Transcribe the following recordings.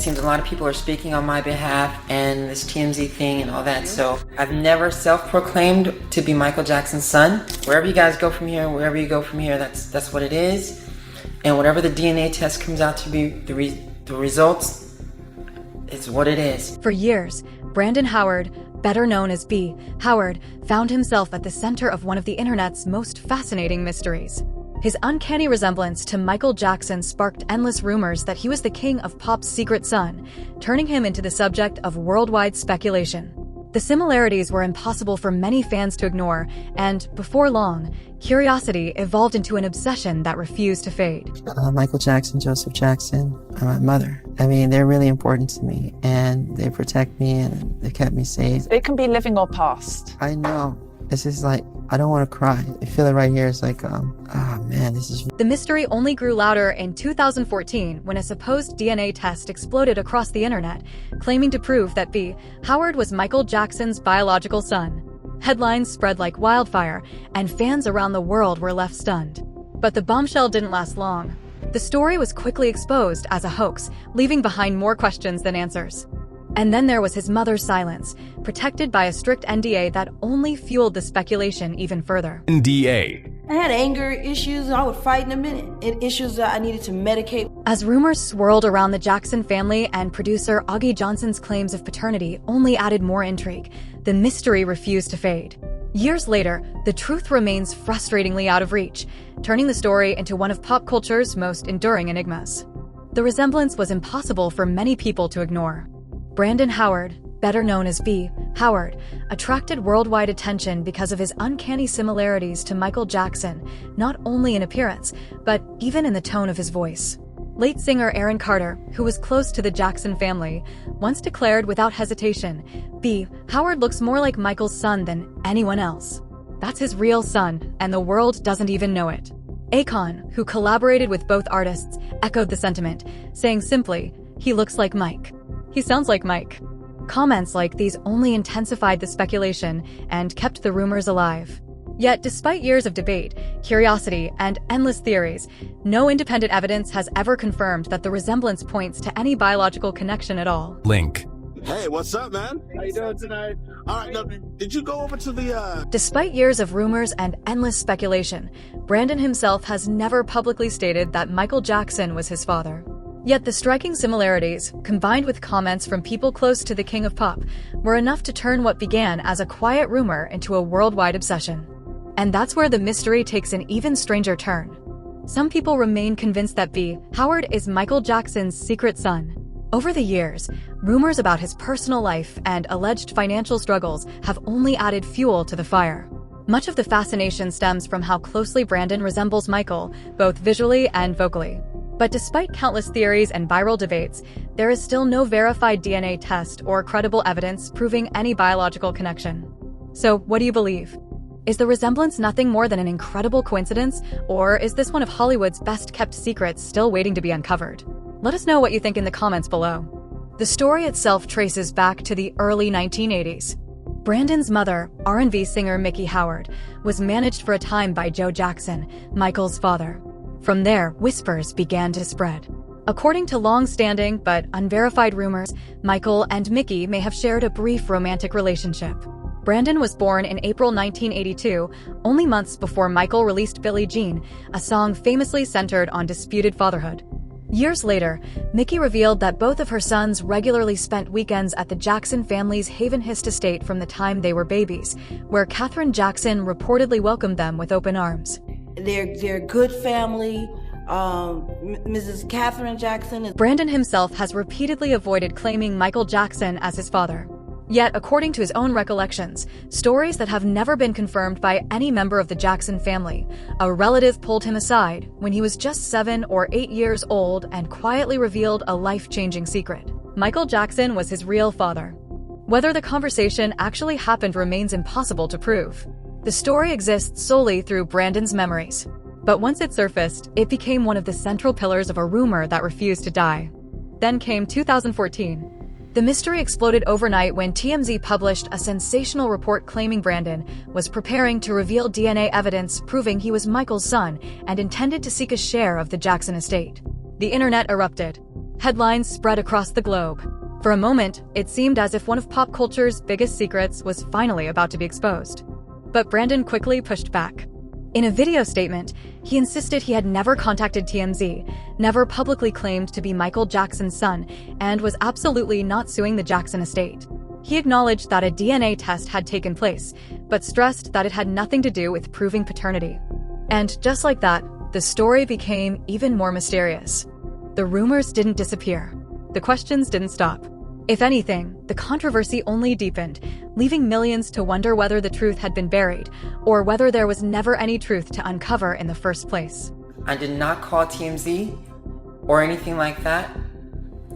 It seems a lot of people are speaking on my behalf and this TMZ thing and all that. So I've never self-proclaimed to be Michael Jackson's son. Wherever you guys go from here, wherever you go from here, that's what it is. And whatever the DNA test comes out to be, the results, it's what it is. For years, Brandon Howard, better known as B. Howard, found himself at the center of one of the internet's most fascinating mysteries. His uncanny resemblance to Michael Jackson sparked endless rumors that he was the king of pop's secret son, turning him into the subject of worldwide speculation. The similarities were impossible for many fans to ignore, and before long, curiosity evolved into an obsession that refused to fade. Michael Jackson, Joseph Jackson, my mother. I mean, they're really important to me, and they protect me, and they kept me safe. It can be living or past. I know. It's just like, I don't want to cry. I feel it right here. It's like, oh man, this is... The mystery only grew louder in 2014 when a supposed DNA test exploded across the internet, claiming to prove that B. Howard was Michael Jackson's biological son. Headlines spread like wildfire, and fans around the world were left stunned. But the bombshell didn't last long. The story was quickly exposed as a hoax, leaving behind more questions than answers. And then there was his mother's silence, protected by a strict NDA that only fueled the speculation even further. NDA. I had anger issues, and I would fight in a minute. And issues that I needed to medicate. As rumors swirled around the Jackson family and producer Augie Johnson's claims of paternity only added more intrigue, the mystery refused to fade. Years later, the truth remains frustratingly out of reach, turning the story into one of pop culture's most enduring enigmas. The resemblance was impossible for many people to ignore. Brandon Howard, better known as B. Howard, attracted worldwide attention because of his uncanny similarities to Michael Jackson, not only in appearance, but even in the tone of his voice. Late singer Aaron Carter, who was close to the Jackson family, once declared without hesitation, B. Howard looks more like Michael's son than anyone else. That's his real son, and the world doesn't even know it. Akon, who collaborated with both artists, echoed the sentiment, saying simply, "He looks like Mike. He sounds like Mike." Comments like these only intensified the speculation and kept the rumors alive. Yet, despite years of debate, curiosity, and endless theories, no independent evidence has ever confirmed that the resemblance points to any biological connection at all. Link. Hey, what's up, man? How you doing tonight? All right, now, did you go over to the, Despite years of rumors and endless speculation, Brandon himself has never publicly stated that Michael Jackson was his father. Yet the striking similarities, combined with comments from people close to the King of Pop, were enough to turn what began as a quiet rumor into a worldwide obsession. And that's where the mystery takes an even stranger turn. Some people remain convinced that B. Howard is Michael Jackson's secret son. Over the years, rumors about his personal life and alleged financial struggles have only added fuel to the fire. Much of the fascination stems from how closely Brandon resembles Michael, both visually and vocally. But despite countless theories and viral debates, there is still no verified DNA test or credible evidence proving any biological connection. So, what do you believe? Is the resemblance nothing more than an incredible coincidence, or is this one of Hollywood's best-kept secrets still waiting to be uncovered? Let us know what you think in the comments below. The story itself traces back to the early 1980s. Brandon's mother, R&B singer Mickey Howard, was managed for a time by Joe Jackson, Michael's father. From there, whispers began to spread. According to long-standing but unverified rumors, Michael and Mickey may have shared a brief romantic relationship. Brandon was born in April 1982, only months before Michael released Billie Jean, a song famously centered on disputed fatherhood. Years later, Mickey revealed that both of her sons regularly spent weekends at the Jackson family's Haven Hist estate from the time they were babies, where Katherine Jackson reportedly welcomed them with open arms. They're a good family. Mrs. Katherine Jackson. Brandon himself has repeatedly avoided claiming Michael Jackson as his father. Yet, according to his own recollections, stories that have never been confirmed by any member of the Jackson family, a relative pulled him aside when he was just 7 or 8 years old and quietly revealed a life-changing secret. Michael Jackson was his real father. Whether the conversation actually happened remains impossible to prove. The story exists solely through Brandon's memories. But once it surfaced, it became one of the central pillars of a rumor that refused to die. Then came 2014. The mystery exploded overnight when TMZ published a sensational report claiming Brandon was preparing to reveal DNA evidence proving he was Michael's son and intended to seek a share of the Jackson estate. The internet erupted. Headlines spread across the globe. For a moment, it seemed as if one of pop culture's biggest secrets was finally about to be exposed. But Brandon quickly pushed back. In a video statement, he insisted he had never contacted TMZ, never publicly claimed to be Michael Jackson's son, and was absolutely not suing the Jackson estate. He acknowledged that a DNA test had taken place, but stressed that it had nothing to do with proving paternity. And just like that, the story became even more mysterious. The rumors didn't disappear. The questions didn't stop. If anything, the controversy only deepened, leaving millions to wonder whether the truth had been buried, or whether there was never any truth to uncover in the first place. I did not call TMZ or anything like that.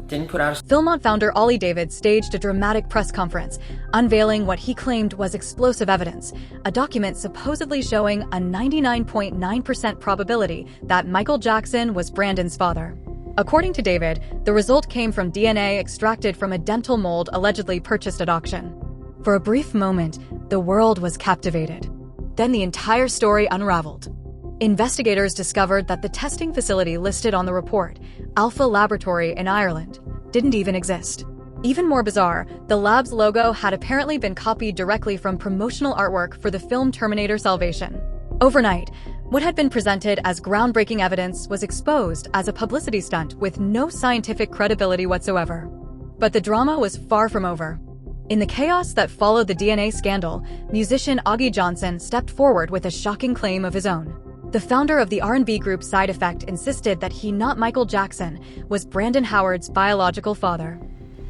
Didn't put out a... Philmont founder Ollie David staged a dramatic press conference, unveiling what he claimed was explosive evidence, a document supposedly showing a 99.9% probability that Michael Jackson was Brandon's father. According to David, the result came from DNA extracted from a dental mold allegedly purchased at auction. For a brief moment, the world was captivated. Then the entire story unraveled. Investigators discovered that the testing facility listed on the report, Alpha Laboratory in Ireland, didn't even exist. Even more bizarre, the lab's logo had apparently been copied directly from promotional artwork for the film Terminator Salvation. Overnight, what had been presented as groundbreaking evidence was exposed as a publicity stunt with no scientific credibility whatsoever. But the drama was far from over. In the chaos that followed the DNA scandal, musician Augie Johnson stepped forward with a shocking claim of his own. The founder of the R&B group Side Effect insisted that he, not Michael Jackson, was Brandon Howard's biological father.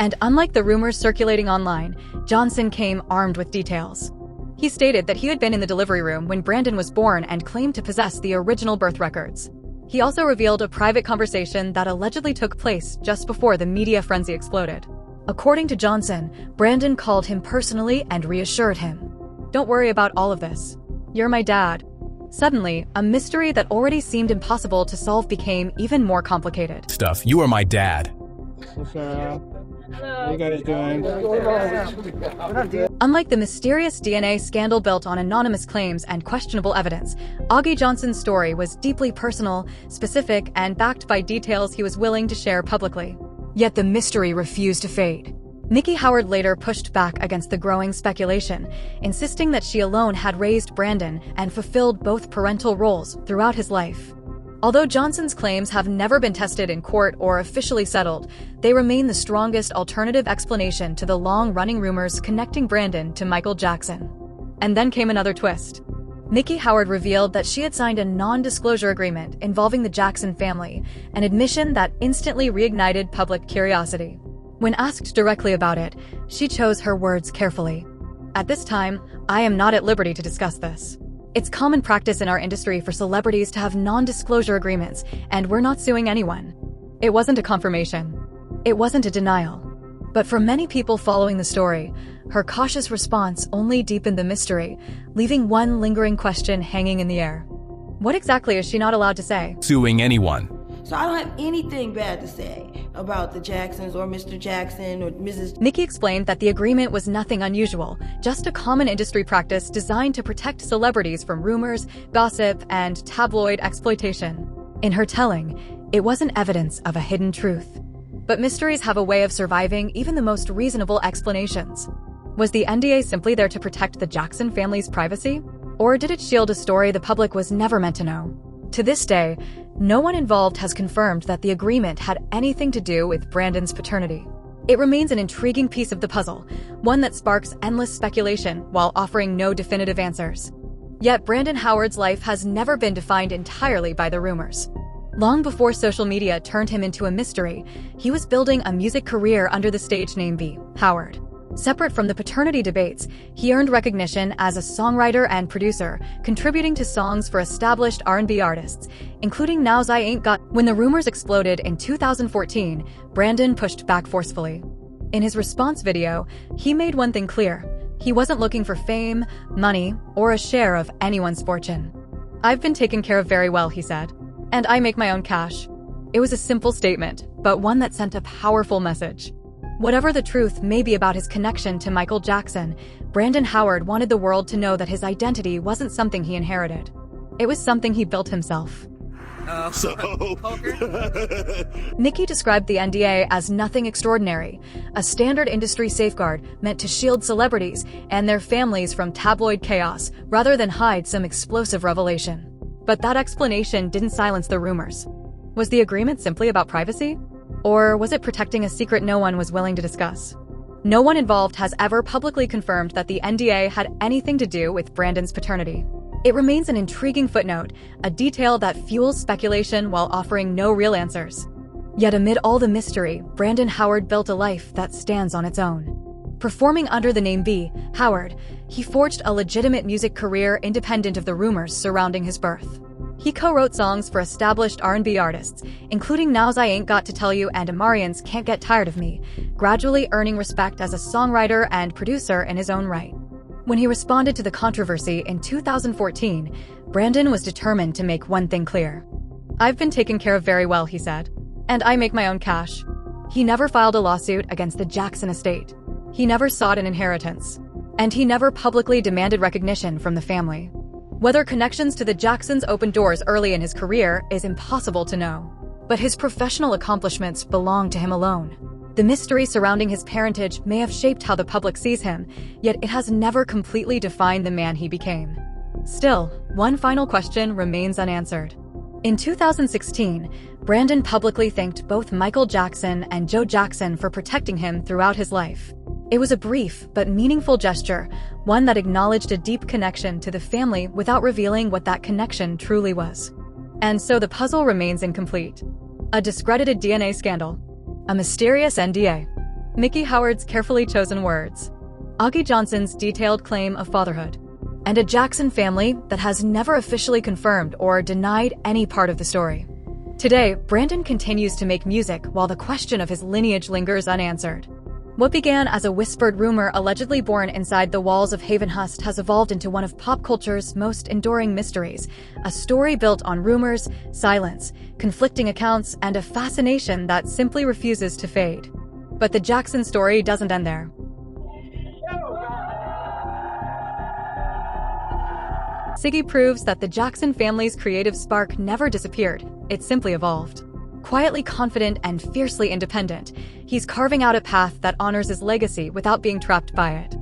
And unlike the rumors circulating online, Johnson came armed with details. He stated that he had been in the delivery room when Brandon was born and claimed to possess the original birth records. He also revealed a private conversation that allegedly took place just before the media frenzy exploded. According to Johnson, Brandon called him personally and reassured him, "Don't worry about all of this. You're my dad." Suddenly, a mystery that already seemed impossible to solve became even more complicated. You are my dad. What's up? How you guys doing? Unlike the mysterious DNA scandal built on anonymous claims and questionable evidence, Augie Johnson's story was deeply personal, specific, and backed by details he was willing to share publicly. Yet the mystery refused to fade. Miki Howard later pushed back against the growing speculation, insisting that she alone had raised Brandon and fulfilled both parental roles throughout his life. Although Johnson's claims have never been tested in court or officially settled, they remain the strongest alternative explanation to the long-running rumors connecting Brandon to Michael Jackson. And then came another twist. Miki Howard revealed that she had signed a non-disclosure agreement involving the Jackson family, an admission that instantly reignited public curiosity. When asked directly about it, she chose her words carefully. "At this time, I am not at liberty to discuss this. It's common practice in our industry for celebrities to have non-disclosure agreements, and we're not suing anyone." It wasn't a confirmation. It wasn't a denial. But for many people following the story, her cautious response only deepened the mystery, leaving one lingering question hanging in the air. What exactly is she not allowed to say? Suing anyone. So I don't have anything bad to say about the Jacksons or Mr. Jackson or Mrs. Miki explained that the agreement was nothing unusual, just a common industry practice designed to protect celebrities from rumors, gossip, and tabloid exploitation. In her telling, it wasn't evidence of a hidden truth. But mysteries have a way of surviving even the most reasonable explanations. Was the NDA simply there to protect the Jackson family's privacy? Or did it shield a story the public was never meant to know? To this day, no one involved has confirmed that the agreement had anything to do with Brandon's paternity. It remains an intriguing piece of the puzzle, one that sparks endless speculation while offering no definitive answers. Yet Brandon Howard's life has never been defined entirely by the rumors. Long before social media turned him into a mystery, he was building a music career under the stage name B. Howard. Separate from the paternity debates, he earned recognition as a songwriter and producer, contributing to songs for established R&B artists, including Now's I Ain't Got. When the rumors exploded in 2014, Brandon pushed back forcefully. In his response video, he made one thing clear: he wasn't looking for fame, money, or a share of anyone's fortune. "I've been taken care of very well," he said, "and I make my own cash." It was a simple statement, but one that sent a powerful message. Whatever the truth may be about his connection to Michael Jackson, Brandon Howard wanted the world to know that his identity wasn't something he inherited. It was something he built himself. Oh. So. Nikki described the NDA as nothing extraordinary, a standard industry safeguard meant to shield celebrities and their families from tabloid chaos rather than hide some explosive revelation. But that explanation didn't silence the rumors. Was the agreement simply about privacy? Or was it protecting a secret no one was willing to discuss? No one involved has ever publicly confirmed that the NDA had anything to do with Brandon's paternity. It remains an intriguing footnote, a detail that fuels speculation while offering no real answers. Yet amid all the mystery, Brandon Howard built a life that stands on its own. Performing under the name B. Howard, he forged a legitimate music career independent of the rumors surrounding his birth. He co-wrote songs for established R&B artists, including Now's I Ain't Got to Tell You and Amarian's Can't Get Tired of Me, gradually earning respect as a songwriter and producer in his own right. When he responded to the controversy in 2014, Brandon was determined to make one thing clear. "I've been taken care of very well," he said, "and I make my own cash." He never filed a lawsuit against the Jackson estate. He never sought an inheritance. And he never publicly demanded recognition from the family. Whether connections to the Jacksons opened doors early in his career is impossible to know. But his professional accomplishments belong to him alone. The mystery surrounding his parentage may have shaped how the public sees him, yet it has never completely defined the man he became. Still, one final question remains unanswered. In 2016, Brandon publicly thanked both Michael Jackson and Joe Jackson for protecting him throughout his life. It was a brief but meaningful gesture, one that acknowledged a deep connection to the family without revealing what that connection truly was. And so the puzzle remains incomplete. A discredited DNA scandal. A mysterious NDA. Mickey Howard's carefully chosen words. Augie Johnson's detailed claim of fatherhood. And a Jackson family that has never officially confirmed or denied any part of the story. Today, Brandon continues to make music while the question of his lineage lingers unanswered. What began as a whispered rumor allegedly born inside the walls of Havenhurst has evolved into one of pop culture's most enduring mysteries, a story built on rumors, silence, conflicting accounts, and a fascination that simply refuses to fade. But the Jackson story doesn't end there. Siggy proves that the Jackson family's creative spark never disappeared, it simply evolved. Quietly confident and fiercely independent, he's carving out a path that honors his legacy without being trapped by it.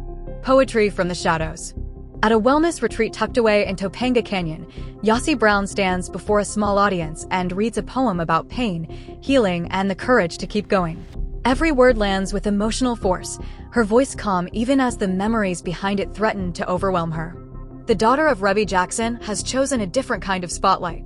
Poetry from the shadows. At a wellness retreat tucked away in Topanga Canyon, Yossi Brown stands before a small audience and reads a poem about pain, healing, and the courage to keep going. Every word lands with emotional force, her voice calm even as the memories behind it threaten to overwhelm her. The daughter of Rebby Jackson has chosen a different kind of spotlight.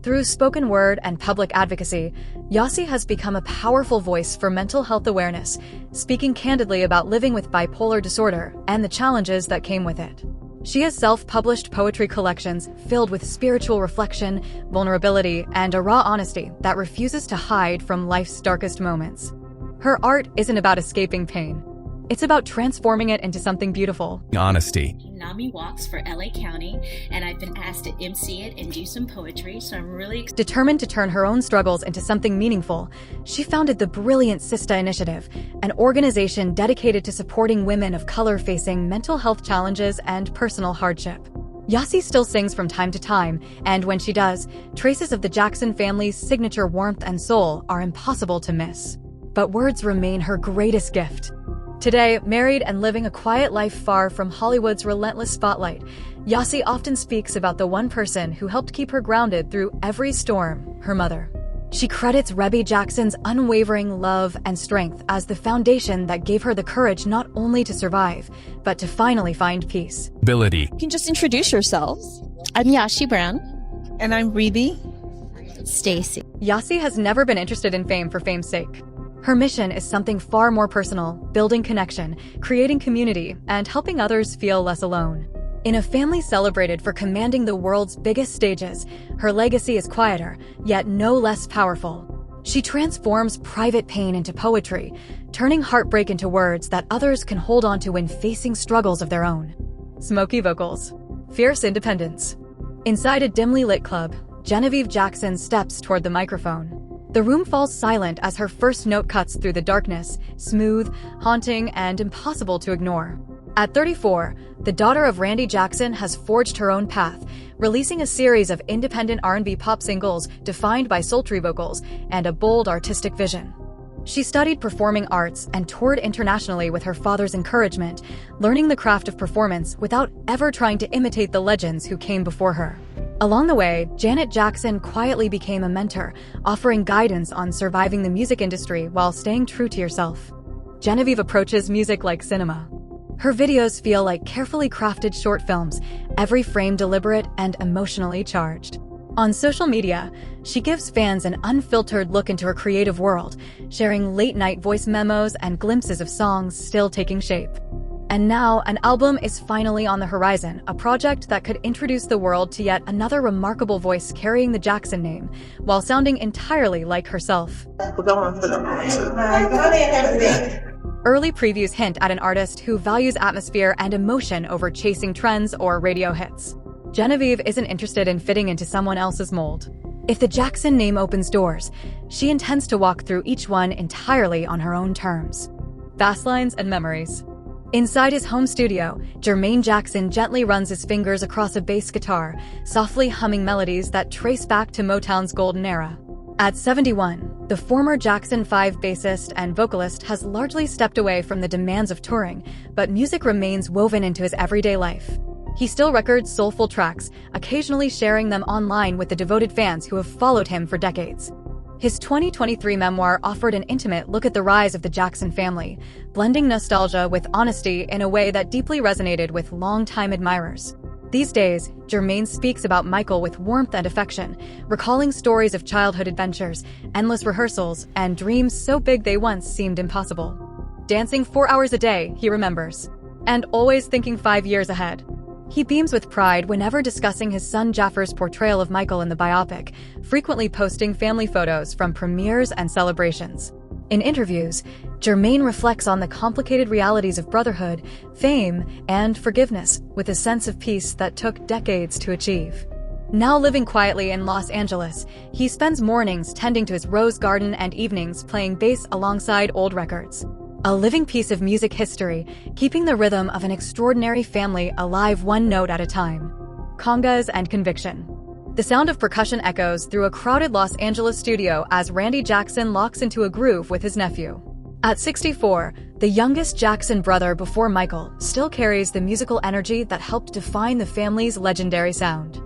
Through spoken word and public advocacy, Yossi has become a powerful voice for mental health awareness, speaking candidly about living with bipolar disorder and the challenges that came with it. She has self-published poetry collections filled with spiritual reflection, vulnerability, and a raw honesty that refuses to hide from life's darkest moments. Her art isn't about escaping pain. It's about transforming it into something beautiful. Honesty. NAMI walks for LA County, and I've been asked to MC it and do some poetry, so I'm really Determined to turn her own struggles into something meaningful, she founded the brilliant Sista Initiative, an organization dedicated to supporting women of color facing mental health challenges and personal hardship. Yossi still sings from time to time, and when she does, traces of the Jackson family's signature warmth and soul are impossible to miss. But words remain her greatest gift. Today, married and living a quiet life far from Hollywood's relentless spotlight, Yossi often speaks about the one person who helped keep her grounded through every storm, her mother. She credits Rebby Jackson's unwavering love and strength as the foundation that gave her the courage not only to survive, but to finally find peace. Ability. You can just introduce yourselves. I'm Yashi Brown. And I'm Reedy. Stacy. Yossi has never been interested in fame for fame's sake. Her mission is something far more personal, building connection, creating community, and helping others feel less alone. In a family celebrated for commanding the world's biggest stages, her legacy is quieter, yet no less powerful. She transforms private pain into poetry, turning heartbreak into words that others can hold on to when facing struggles of their own. Smoky vocals. Fierce independence. Inside a dimly lit club, Genevieve Jackson steps toward the microphone. The room falls silent as her first note cuts through the darkness, smooth, haunting, and impossible to ignore. At 34, the daughter of Randy Jackson has forged her own path, releasing a series of independent R&B pop singles defined by sultry vocals and a bold artistic vision. She studied performing arts and toured internationally with her father's encouragement, learning the craft of performance without ever trying to imitate the legends who came before her. Along the way, Janet Jackson quietly became a mentor, offering guidance on surviving the music industry while staying true to yourself. Genevieve approaches music like cinema. Her videos feel like carefully crafted short films, every frame deliberate and emotionally charged. On social media, she gives fans an unfiltered look into her creative world, sharing late-night voice memos and glimpses of songs still taking shape. And now, an album is finally on the horizon, a project that could introduce the world to yet another remarkable voice carrying the Jackson name, while sounding entirely like herself. Early previews hint at an artist who values atmosphere and emotion over chasing trends or radio hits. Genevieve isn't interested in fitting into someone else's mold. If the Jackson name opens doors, she intends to walk through each one entirely on her own terms. Fastlines and memories. Inside his home studio, Jermaine Jackson gently runs his fingers across a bass guitar, softly humming melodies that trace back to Motown's golden era. At 71, the former Jackson 5 bassist and vocalist has largely stepped away from the demands of touring, but music remains woven into his everyday life. He still records soulful tracks, occasionally sharing them online with the devoted fans who have followed him for decades. His 2023 memoir offered an intimate look at the rise of the Jackson family, blending nostalgia with honesty in a way that deeply resonated with longtime admirers. These days, Jermaine speaks about Michael with warmth and affection, recalling stories of childhood adventures, endless rehearsals, and dreams so big they once seemed impossible. Dancing 4 hours a day, he remembers. And always thinking 5 years ahead. He beams with pride whenever discussing his son Jaffer's portrayal of Michael in the biopic, frequently posting family photos from premieres and celebrations. In interviews, Jermaine reflects on the complicated realities of brotherhood, fame, and forgiveness, with a sense of peace that took decades to achieve. Now living quietly in Los Angeles, he spends mornings tending to his rose garden and evenings playing bass alongside old records. A living piece of music history, keeping the rhythm of an extraordinary family alive one note at a time. Congas and conviction. The sound of percussion echoes through a crowded Los Angeles studio as Randy Jackson locks into a groove with his nephew. At 64, the youngest Jackson brother before Michael still carries the musical energy that helped define the family's legendary sound.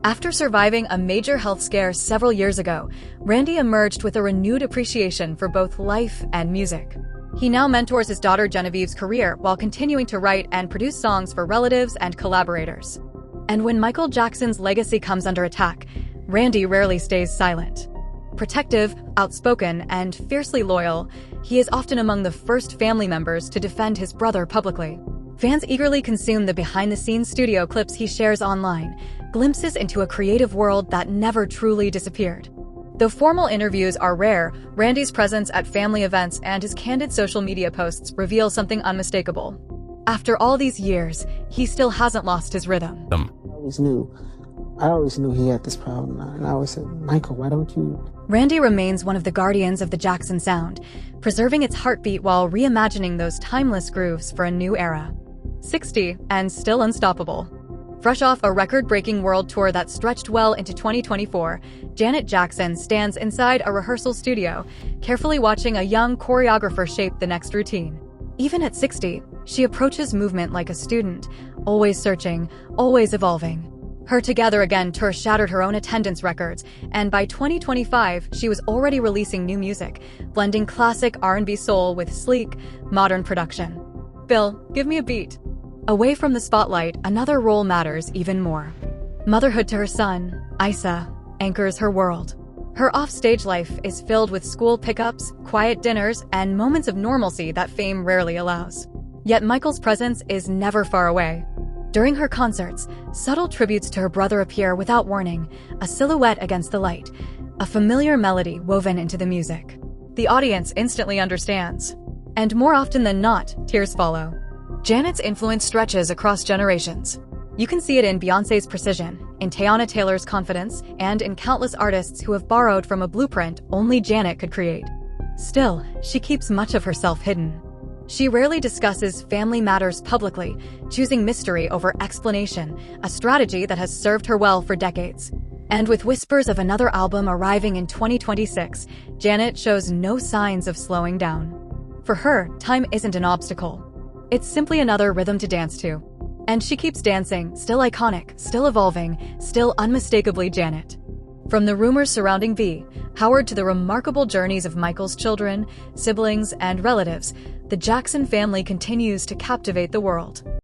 After surviving a major health scare several years ago, Randy emerged with a renewed appreciation for both life and music. He now mentors his daughter Genevieve's career while continuing to write and produce songs for relatives and collaborators. And when Michael Jackson's legacy comes under attack, Randy rarely stays silent. Protective, outspoken, and fiercely loyal, he is often among the first family members to defend his brother publicly. Fans eagerly consume the behind-the-scenes studio clips he shares online, glimpses into a creative world that never truly disappeared. Though formal interviews are rare, Randy's presence at family events and his candid social media posts reveal something unmistakable. After all these years, he still hasn't lost his rhythm. I always knew he had this problem, and I always said, Michael, why don't you? Randy remains one of the guardians of the Jackson sound, preserving its heartbeat while reimagining those timeless grooves for a new era. 60 and still unstoppable. Fresh off a record-breaking world tour that stretched well into 2024, Janet Jackson stands inside a rehearsal studio, carefully watching a young choreographer shape the next routine. Even at 60, she approaches movement like a student, always searching, always evolving. Her Together Again tour shattered her own attendance records, and by 2025, she was already releasing new music, blending classic R&B soul with sleek, modern production. Bill, give me a beat. Away from the spotlight, another role matters even more. Motherhood to her son, Isa, anchors her world. Her off-stage life is filled with school pickups, quiet dinners, and moments of normalcy that fame rarely allows. Yet Michael's presence is never far away. During her concerts, subtle tributes to her brother appear without warning, a silhouette against the light, a familiar melody woven into the music. The audience instantly understands. And more often than not, tears follow. Janet's influence stretches across generations. You can see it in Beyoncé's precision, in Teyana Taylor's confidence, and in countless artists who have borrowed from a blueprint only Janet could create. Still, she keeps much of herself hidden. She rarely discusses family matters publicly, choosing mystery over explanation, a strategy that has served her well for decades. And with whispers of another album arriving in 2026, Janet shows no signs of slowing down. For her, time isn't an obstacle. It's simply another rhythm to dance to. And she keeps dancing, still iconic, still evolving, still unmistakably Janet. From the rumors surrounding V, Howard to the remarkable journeys of Michael's children, siblings, and relatives, the Jackson family continues to captivate the world.